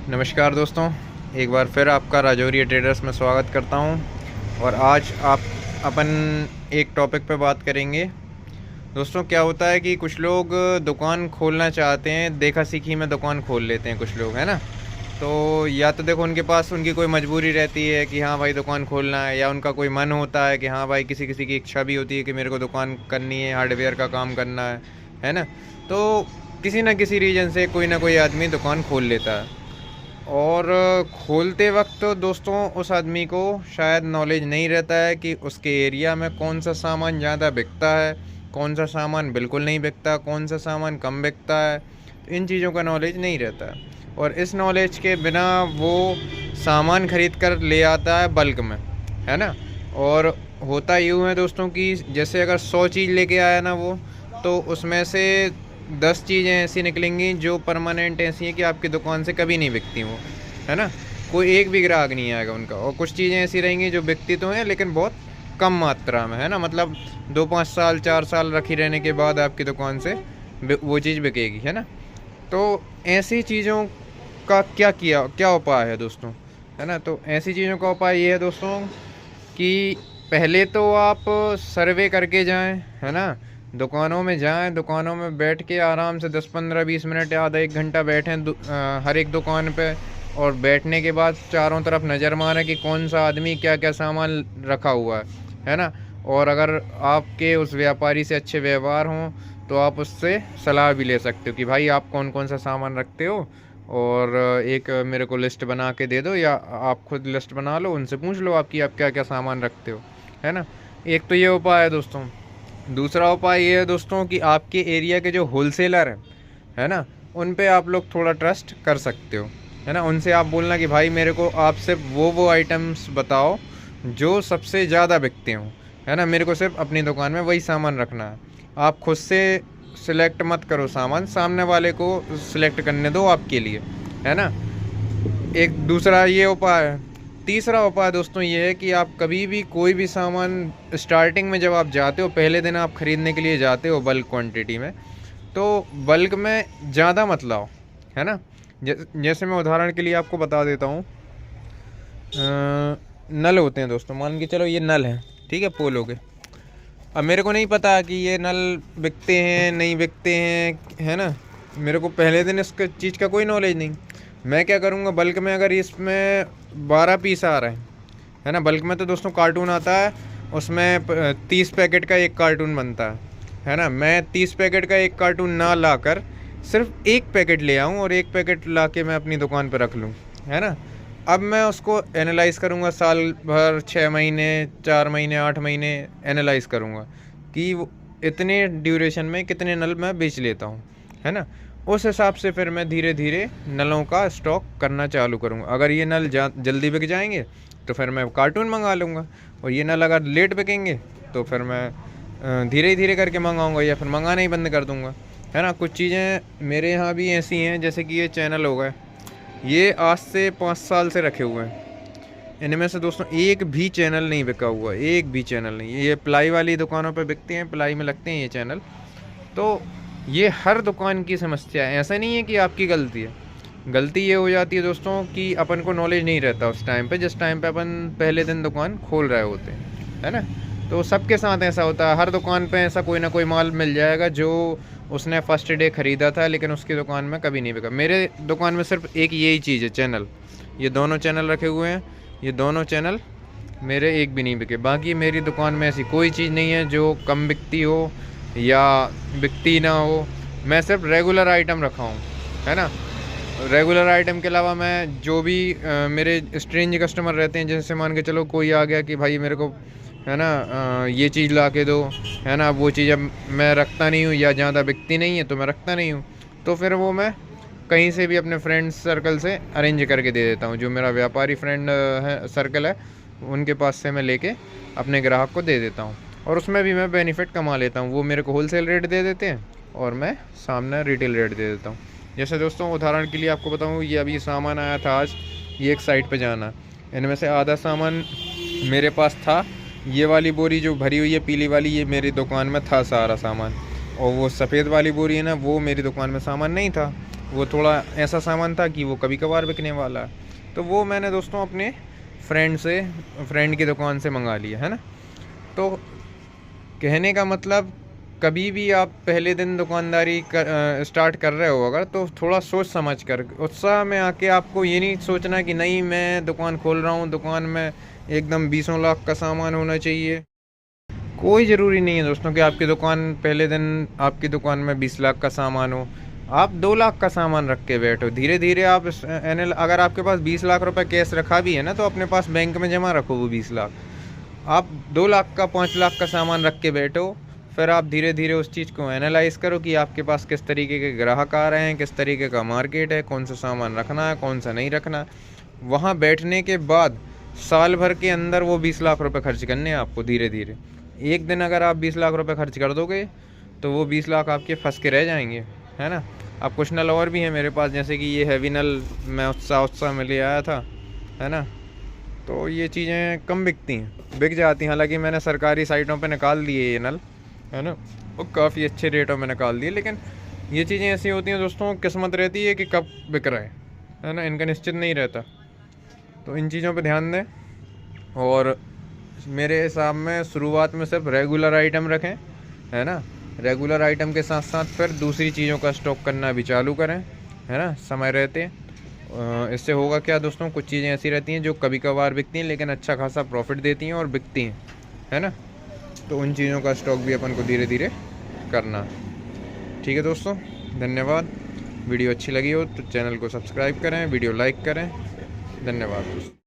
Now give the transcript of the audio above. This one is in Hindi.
नमस्कार दोस्तों, एक बार फिर आपका राजौरी ट्रेडर्स में स्वागत करता हूं। और आज अपन एक टॉपिक पे बात करेंगे। दोस्तों, क्या होता है कि कुछ लोग दुकान खोलना चाहते हैं, देखा सीखी में दुकान खोल लेते हैं कुछ लोग, है ना। तो या तो देखो उनके पास उनकी कोई मजबूरी रहती है कि हाँ भाई दुकान खोलना है, या उनका कोई मन होता है कि हाँ भाई किसी किसी की इच्छा भी होती है कि मेरे को दुकान करनी है, हार्डवेयर का काम करना है ना। तो किसी ना किसी रीज़न से कोई ना कोई आदमी दुकान खोल लेता है। और खोलते वक्त तो दोस्तों उस आदमी को शायद नॉलेज नहीं रहता है कि उसके एरिया में कौन सा सामान ज़्यादा बिकता है, कौन सा सामान बिल्कुल नहीं बिकता, कौन सा सामान कम बिकता है। तो इन चीज़ों का नॉलेज नहीं रहता है, और इस नॉलेज के बिना वो सामान ख़रीद कर ले आता है बल्क में, है ना। और होता यूँ है दोस्तों कि जैसे अगर 100 चीज़ लेके आया ना वो, तो उसमें से 10 चीज़ें ऐसी निकलेंगी जो परमानेंट ऐसी हैं कि आपकी दुकान से कभी नहीं बिकती वो, है ना। कोई एक भी ग्राहक नहीं आएगा उनका। और कुछ चीज़ें ऐसी रहेंगी जो बिकती तो हैं लेकिन बहुत कम मात्रा में, है ना। मतलब 2-5 साल 4 साल रखी रहने के बाद आपकी दुकान से वो चीज़ बिकेगी, है ना। तो ऐसी चीज़ों का क्या उपाय है दोस्तों, है ना। तो ऐसी चीज़ों का उपाय ये है दोस्तों कि पहले तो आप सर्वे करके जाएं, है ना। दुकानों में जाएं, दुकानों में बैठ के आराम से 10-15-20 मिनट या आधा एक घंटा बैठें हर एक दुकान पे। और बैठने के बाद चारों तरफ नज़र मारें कि कौन सा आदमी क्या क्या सामान रखा हुआ है ना। और अगर आपके उस व्यापारी से अच्छे व्यवहार हों तो आप उससे सलाह भी ले सकते हो कि भाई आप कौन कौन सा सामान रखते हो, और एक मेरे को लिस्ट बना के दे दो, या आप खुद लिस्ट बना लो, उनसे पूछ लो आप क्या क्या सामान रखते हो, है ना। एक तो ये उपाय है दोस्तों। दूसरा उपाय ये है दोस्तों कि आपके एरिया के जो होलसेलर हैं, है ना, उन पे आप लोग थोड़ा ट्रस्ट कर सकते हो, है ना। उनसे आप बोलना कि भाई मेरे को आप सिर्फ वो आइटम्स बताओ जो सबसे ज़्यादा बिकते हों, है ना। मेरे को सिर्फ अपनी दुकान में वही सामान रखना है। आप खुद से सिलेक्ट मत करो सामान, सामने वाले को सिलेक्ट करने दो आपके लिए, है ना। एक दूसरा ये उपाय है। तीसरा उपाय दोस्तों ये है कि आप कभी भी कोई भी सामान स्टार्टिंग में जब आप जाते हो, पहले दिन आप ख़रीदने के लिए जाते हो बल्क क्वांटिटी में, तो बल्क में ज़्यादा मत लाओ, है ना। जैसे मैं उदाहरण के लिए आपको बता देता हूँ। नल होते हैं दोस्तों, मान के चलो ये नल है, ठीक है, पोलो के। अब मेरे को नहीं पता कि ये नल बिकते हैं नहीं बिकते हैं, है ना। मेरे को पहले दिन इसके चीज़ का कोई नॉलेज नहीं। मैं क्या करूँगा, बल्क में अगर इसमें 12 पीस आ रहे हैं, है ना। बल्क में तो दोस्तों कार्टून आता है, उसमें 30 पैकेट का एक कार्टून बनता है ना। मैं 30 पैकेट का एक कार्टून ना लाकर सिर्फ एक पैकेट ले आऊँ और एक पैकेट ला के मैं अपनी दुकान पर रख लूँ, है ना। अब मैं उसको एनालाइज़ करूँगा, साल भर 6 महीने 4 महीने 8 महीने एनालाइज़ करूँगा कि वो इतने ड्यूरेशन में कितने नल मैं बेच लेता हूँ, है ना। उस हिसाब से फिर मैं धीरे धीरे नलों का स्टॉक करना चालू करूँगा। अगर ये नल जल्दी बिक जाएंगे तो फिर मैं कार्टून मंगा लूँगा, और ये नल अगर लेट बिकेंगे तो फिर मैं धीरे धीरे करके मंगाऊँगा, या फिर मंगाना ही बंद कर दूँगा, है ना। कुछ चीज़ें मेरे यहाँ भी ऐसी हैं, जैसे कि ये चैनल हो गए, ये आज से 5 साल से रखे हुए हैं। इनमें से दोस्तों एक भी चैनल नहीं बिका हुआ, एक भी चैनल नहीं। ये प्लाई वाली दुकानों पर बिकते हैं, प्लाई में लगते हैं ये चैनल। तो ये हर दुकान की समस्या है, ऐसा नहीं है कि आपकी गलती है। गलती ये हो जाती है दोस्तों कि अपन को नॉलेज नहीं रहता उस टाइम पे, जिस टाइम पे अपन पहले दिन दुकान खोल रहे होते हैं, है ना। तो सबके साथ ऐसा होता है, हर दुकान पे ऐसा कोई ना कोई माल मिल जाएगा जो उसने फर्स्ट डे ख़रीदा था लेकिन उसकी दुकान में कभी नहीं बिका। मेरे दुकान में सिर्फ एक यही चीज़ है, चैनल। ये दोनों चैनल रखे हुए हैं, ये दोनों चैनल मेरे एक भी नहीं बिके। बाकी मेरी दुकान में ऐसी कोई चीज़ नहीं है जो कम बिकती हो या बिकती ना हो। मैं सिर्फ रेगुलर आइटम रखा हूँ, है ना। रेगुलर आइटम के अलावा मैं जो भी मेरे स्ट्रेंज कस्टमर रहते हैं, जैसे मान के चलो कोई आ गया कि भाई मेरे को, है ना, ये चीज़ ला के दो, है ना। वो चीज़ अब मैं रखता नहीं हूँ या ज़्यादा बिकती नहीं है तो मैं रखता नहीं हूँ, तो फिर वो मैं कहीं से भी अपने फ्रेंड्स सर्कल से अरेंज करके दे देता हूँ। जो मेरा व्यापारी फ्रेंड है सर्कल है, उनके पास से मैं लेके अपने ग्राहक को दे देता हूँ, और उसमें भी मैं बेनिफिट कमा लेता हूँ। वो मेरे को होलसेल रेट दे देते हैं और मैं सामने रिटेल रेट दे देता हूँ। जैसे दोस्तों उदाहरण के लिए आपको बताऊँ, ये अभी सामान आया था आज, ये एक साइट पे जाना, इनमें से आधा सामान मेरे पास था। ये वाली बोरी जो भरी हुई है पीली वाली, ये मेरी दुकान में था सारा सामान, और वो सफ़ेद वाली बोरी है ना, वो मेरी दुकान में सामान नहीं था। वो थोड़ा ऐसा सामान था कि वो कभी कभार बिकने वाला है। तो वो मैंने दोस्तों अपने फ्रेंड की दुकान से मंगा लिया है ना। तो कहने का मतलब, कभी भी आप पहले दिन दुकानदारी स्टार्ट कर रहे हो अगर, तो थोड़ा सोच समझ कर, उत्साह में आके आपको ये नहीं सोचना कि नहीं मैं दुकान खोल रहा हूँ, दुकान में एकदम 20 लाख का सामान होना चाहिए। कोई ज़रूरी नहीं है दोस्तों कि आपकी दुकान पहले दिन आपकी दुकान में 20 लाख का सामान हो। आप 2 लाख का सामान रख के बैठो, धीरे धीरे आप अगर आपके पास 20 लाख रुपए कैश रखा भी है ना, तो अपने पास बैंक में जमा रखो वो 20 लाख। आप 2 लाख का 5 लाख का सामान रख के बैठो, फिर आप धीरे धीरे उस चीज़ को एनालाइज करो कि आपके पास किस तरीके के ग्राहक आ रहे हैं, किस तरीके का मार्केट है, कौन सा सामान रखना है, कौन सा नहीं रखना। वहाँ बैठने के बाद साल भर के अंदर वो 20 लाख रुपए खर्च करने हैं आपको धीरे धीरे। एक दिन अगर आप 20 लाख रुपए खर्च कर दोगे तो वो 20 लाख आपके फंस के रह जाएंगे, है ना। अब कुछ नल और भी हैं मेरे पास, जैसे कि ये हैवी नल मैं उत्साह में ले आया था, है ना। तो ये चीज़ें कम बिकती हैं, बिक जाती हैं। हालांकि मैंने सरकारी साइटों पे निकाल दिए ये नल, है ना, और काफ़ी अच्छे रेटों में निकाल दिए। लेकिन ये चीज़ें ऐसी होती हैं दोस्तों, किस्मत रहती है कि कब बिक रहा है ना, इनका निश्चित नहीं रहता। तो इन चीज़ों पे ध्यान दें। और मेरे हिसाब में शुरुआत में सिर्फ रेगुलर आइटम रखें, है ना। रेगुलर आइटम के साथ साथ फिर दूसरी चीज़ों का स्टॉक करना भी चालू करें, है ना, समय रहते। इससे होगा क्या दोस्तों, कुछ चीज़ें ऐसी रहती हैं जो कभी कभार बिकती हैं लेकिन अच्छा खासा प्रॉफिट देती हैं और बिकती हैं, है ना। तो उन चीज़ों का स्टॉक भी अपन को धीरे धीरे करना। ठीक है दोस्तों, धन्यवाद। वीडियो अच्छी लगी हो तो चैनल को सब्सक्राइब करें, वीडियो लाइक करें। धन्यवाद दोस्तों।